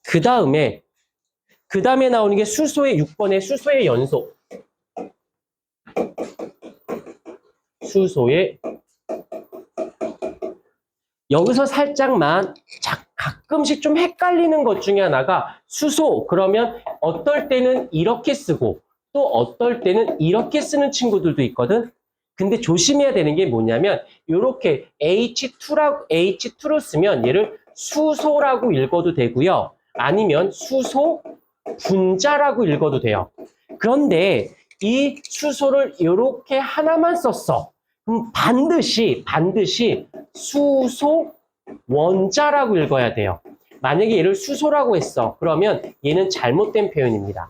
그 다음에 나오는 게 수소의 6번의 수소의 연소. 수소의 여기서 살짝만 가끔씩 좀 헷갈리는 것 중에 하나가 수소 그러면 어떨 때는 이렇게 쓰고 또 어떨 때는 이렇게 쓰는 친구들도 있거든. 근데 조심해야 되는 게 뭐냐면 이렇게 H2로 쓰면 얘를 수소라고 읽어도 되고요. 아니면 수소 분자라고 읽어도 돼요. 그런데 이 수소를 이렇게 하나만 썼어. 그럼 반드시 수소 원자라고 읽어야 돼요. 만약에 얘를 수소라고 했어. 그러면 얘는 잘못된 표현입니다.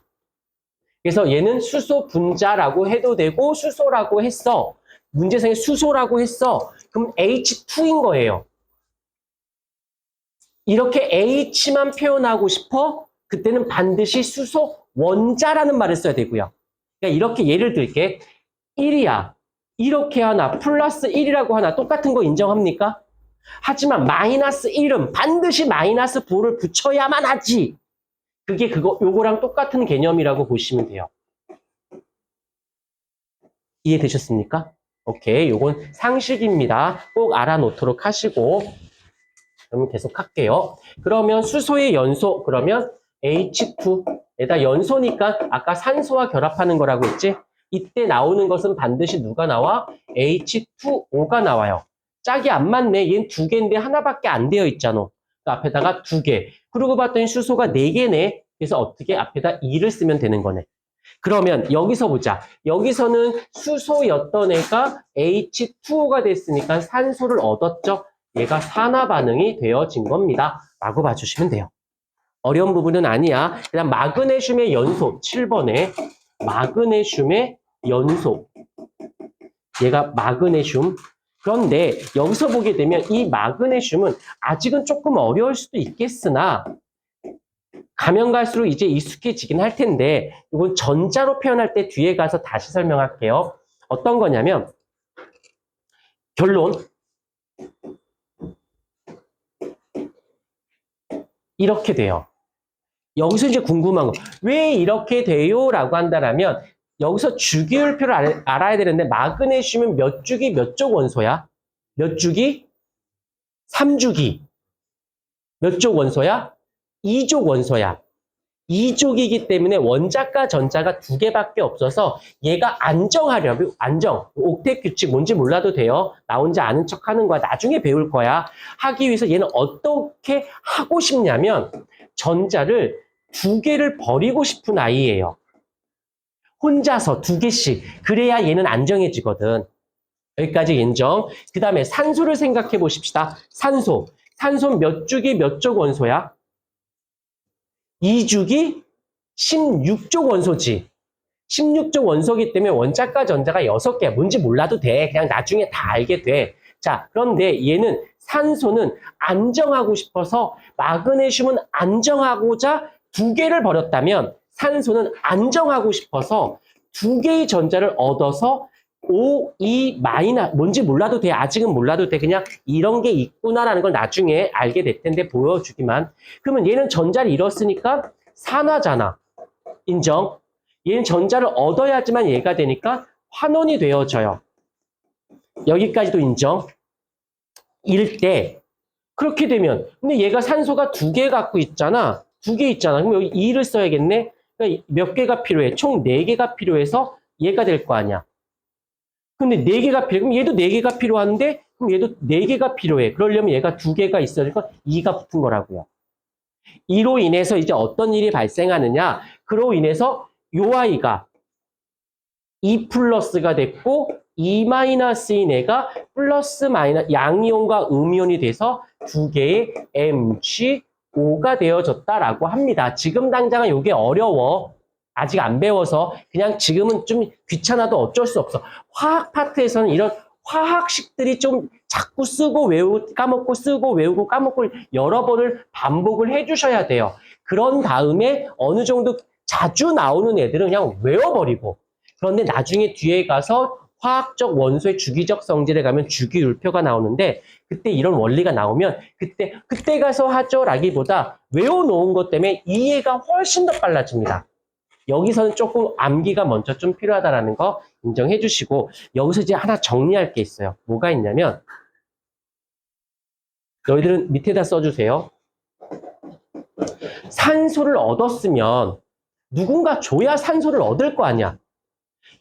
그래서 얘는 수소 분자라고 해도 되고 수소라고 했어. 문제상에 수소라고 했어. 그럼 H2인 거예요. 이렇게 H만 표현하고 싶어? 그때는 반드시 수소 원자라는 말을 써야 되고요. 그러니까 이렇게 예를 들게 1이야. 이렇게 하나 플러스 1이라고 하나 똑같은 거 인정합니까? 하지만 마이너스 1은 반드시 마이너스 9를 붙여야만 하지. 그게 요거랑 똑같은 개념이라고 보시면 돼요. 이해되셨습니까? 오케이, 요건 상식입니다. 꼭 알아놓도록 하시고 그러면 계속 할게요. 그러면 수소의 연소, 그러면 H2에다 연소니까 아까 산소와 결합하는 거라고 했지? 이때 나오는 것은 반드시 누가 나와? H2O가 나와요. 짝이 안 맞네. 얘는 2개인데 하나밖에 안 되어 있잖아. 그 앞에다가 2개. 그러고 봤더니 수소가 4개네. 그래서 어떻게 앞에다 2를 쓰면 되는 거네. 그러면 여기서 보자. 여기서는 수소였던 애가 H2O가 됐으니까 산소를 얻었죠. 얘가 산화 반응이 되어진 겁니다. 라고 봐주시면 돼요. 어려운 부분은 아니야. 그다음 마그네슘의 연소 7번에 마그네슘의 연소. 얘가 마그네슘. 그런데 여기서 보게 되면 이 마그네슘은 아직은 조금 어려울 수도 있겠으나 가면 갈수록 이제 익숙해지긴 할 텐데 이건 전자로 표현할 때 뒤에 가서 다시 설명할게요. 어떤 거냐면 결론 이렇게 돼요. 여기서 이제 궁금한 거 왜 이렇게 돼요? 라고 한다면 여기서 주기율표를 알아야 되는데 마그네슘은 몇 주기 몇 쪽 원소야? 몇 주기? 3주기. 몇 쪽 원소야? 2족 원소야. 2족이기 때문에 원자과 전자가 2개밖에 없어서 얘가 안정하려면 옥텟 규칙 뭔지 몰라도 돼요. 나 혼자 아는 척 하는 거야. 나중에 배울 거야. 하기 위해서 얘는 어떻게 하고 싶냐면 전자를 2개를 버리고 싶은 아이예요. 혼자서 2개씩. 그래야 얘는 안정해지거든. 여기까지 인정. 그 다음에 산소를 생각해 보십시다. 산소. 산소는 몇 주기 몇 족 원소야? 2주기 16족 원소지. 16족 원소기 때문에 원자과 전자가 6개야. 뭔지 몰라도 돼. 그냥 나중에 다 알게 돼. 자, 그런데 얘는 산소는 안정하고 싶어서 마그네슘은 안정하고자 2개를 버렸다면 산소는 안정하고 싶어서 2개의 전자를 얻어서 O, E, 뭔지 몰라도 돼. 아직은 몰라도 돼. 그냥 이런 게 있구나라는 걸 나중에 알게 될 텐데 보여주기만. 그러면 얘는 전자를 잃었으니까 산화잖아. 인정? 얘는 전자를 얻어야지만 얘가 되니까 환원이 되어져요. 여기까지도 인정? 이럴 때 그렇게 되면 근데 얘가 산소가 2개 갖고 있잖아. 2개 있잖아. 그럼 여기 2를 써야겠네. 그러니까 몇 개가 필요해? 총 4개가 필요해서 얘가 될 거 아니야. 근데 4개가 필요해. 그럼 얘도 4개가 필요한데 그럼 얘도 4개가 필요해. 그러려면 얘가 2개가 있어야 되니까 2가 붙은 거라고요. 이로 인해서 이제 어떤 일이 발생하느냐. 그로 인해서 요 아이가 E 플러스가 됐고 E 마이너스인 애가 플러스 마이너스 양이온과 음이온이 돼서 2개의 MgO가 되어졌다라고 합니다. 지금 당장은 이게 어려워. 아직 안 배워서 그냥 지금은 좀 귀찮아도 어쩔 수 없어. 화학 파트에서는 이런 화학식들이 좀 자꾸 쓰고 외우고 까먹고 쓰고 외우고 까먹고 여러 번을 반복을 해주셔야 돼요. 그런 다음에 어느 정도 자주 나오는 애들은 그냥 외워버리고 그런데 나중에 뒤에 가서 화학적 원소의 주기적 성질에 가면 주기율표가 나오는데 그때 이런 원리가 나오면 그때 가서 하죠라기보다 외워놓은 것 때문에 이해가 훨씬 더 빨라집니다. 여기서는 조금 암기가 먼저 좀 필요하다라는 거 인정해 주시고 여기서 이제 하나 정리할 게 있어요. 뭐가 있냐면 너희들은 밑에다 써주세요. 산소를 얻었으면 누군가 줘야 산소를 얻을 거 아니야.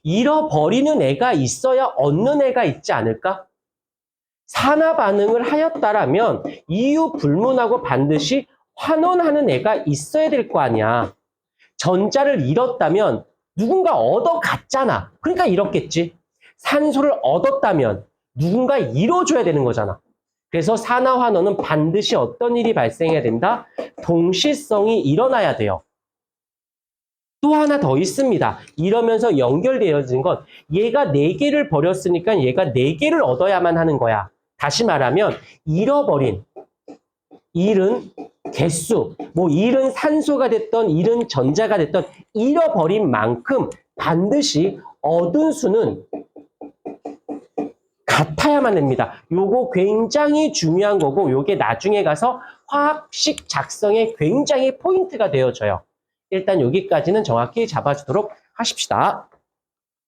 잃어버리는 애가 있어야 얻는 애가 있지 않을까? 산화 반응을 하였다라면 이유 불문하고 반드시 환원하는 애가 있어야 될 거 아니야. 전자를 잃었다면 누군가 얻어갔잖아. 그러니까 잃었겠지. 산소를 얻었다면 누군가 잃어줘야 되는 거잖아. 그래서 산화 환원은 반드시 어떤 일이 발생해야 된다? 동시성이 일어나야 돼요. 또 하나 더 있습니다. 이러면서 연결되어진 건 얘가 4개를 버렸으니까 얘가 4개를 얻어야만 하는 거야. 다시 말하면 잃어버린, 잃은 개수, 뭐 잃은 산소가 됐던 잃은 전자가 됐던 잃어버린 만큼 반드시 얻은 수는 같아야만 됩니다. 요거 굉장히 중요한 거고 요게 나중에 가서 화학식 작성에 굉장히 포인트가 되어져요. 일단 여기까지는 정확히 잡아주도록 하십시다.